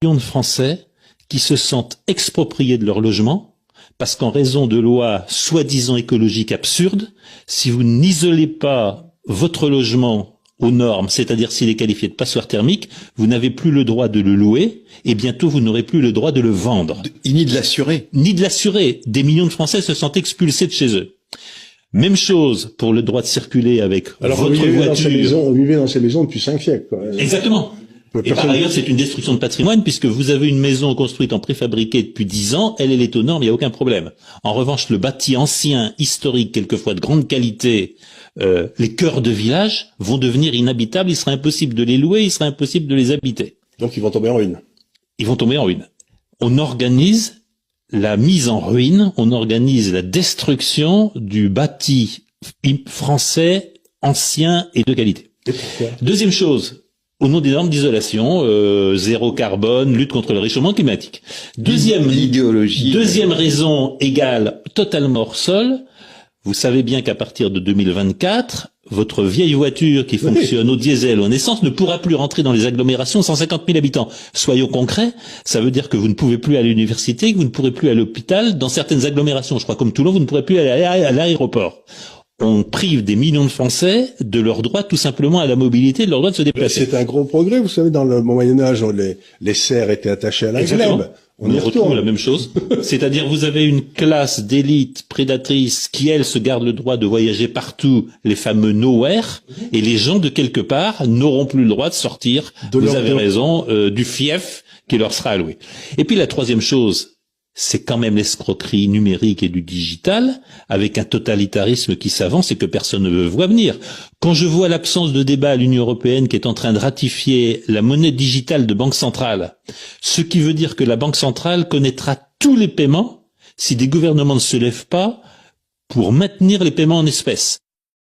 millions de Français qui se sentent expropriés de leur logement parce qu'en raison de lois soi-disant écologiques absurdes, si vous n'isolez pas votre logement aux normes, c'est-à-dire s'il est qualifié de passoire thermique, vous n'avez plus le droit de le louer et bientôt vous n'aurez plus le droit de le vendre. Ni de l'assurer. Ni de l'assurer. Des millions de Français se sentent expulsés de chez eux. Même chose pour le droit de circuler avec votre voiture. On vivait dans ces maisons depuis 5 siècles, quoi. Exactement. Et par ailleurs, c'est une destruction de patrimoine puisque vous avez une maison construite en préfabriqué depuis 10 ans, elle est aux normes, il n'y a aucun problème. En revanche, le bâti ancien, historique, quelquefois de grande qualité, les cœurs de village vont devenir inhabitables, il sera impossible de les louer, il sera impossible de les habiter. Donc ils vont tomber en ruine. Ils vont tomber en ruine. On organise la mise en ruine, on organise la destruction du bâti français ancien et de qualité. Et pourquoi ? Deuxième chose, au nom des normes d'isolation, zéro carbone, lutte contre le réchauffement climatique. Deuxième raison égale totalement hors sol. Vous savez bien qu'à partir de 2024, votre vieille voiture qui fonctionne au diesel ou en essence ne pourra plus rentrer dans les agglomérations 150 000 habitants. Soyons concrets, ça veut dire que vous ne pouvez plus aller à l'université, que vous ne pourrez plus aller à l'hôpital. Dans certaines agglomérations, je crois comme Toulon, vous ne pourrez plus aller à l'aéroport. On prive des millions de Français de leur droit tout simplement à la mobilité, de leur droit de se déplacer. C'est un gros progrès, vous savez, dans le Moyen-Âge, les serfs étaient attachés à la glèbe. On y retrouve la même chose. C'est-à-dire, vous avez une classe d'élite prédatrice qui, elle, se garde le droit de voyager partout, les fameux nowhere, et les gens de quelque part n'auront plus le droit de sortir, vous avez raison, du fief qui leur sera alloué. Et puis la troisième chose, c'est quand même l'escroquerie numérique et du digital, avec un totalitarisme qui s'avance et que personne ne veut voir venir. Quand je vois l'absence de débat à l'Union européenne qui est en train de ratifier la monnaie digitale de banque centrale, ce qui veut dire que la banque centrale connaîtra tous les paiements si des gouvernements ne se lèvent pas pour maintenir les paiements en espèces.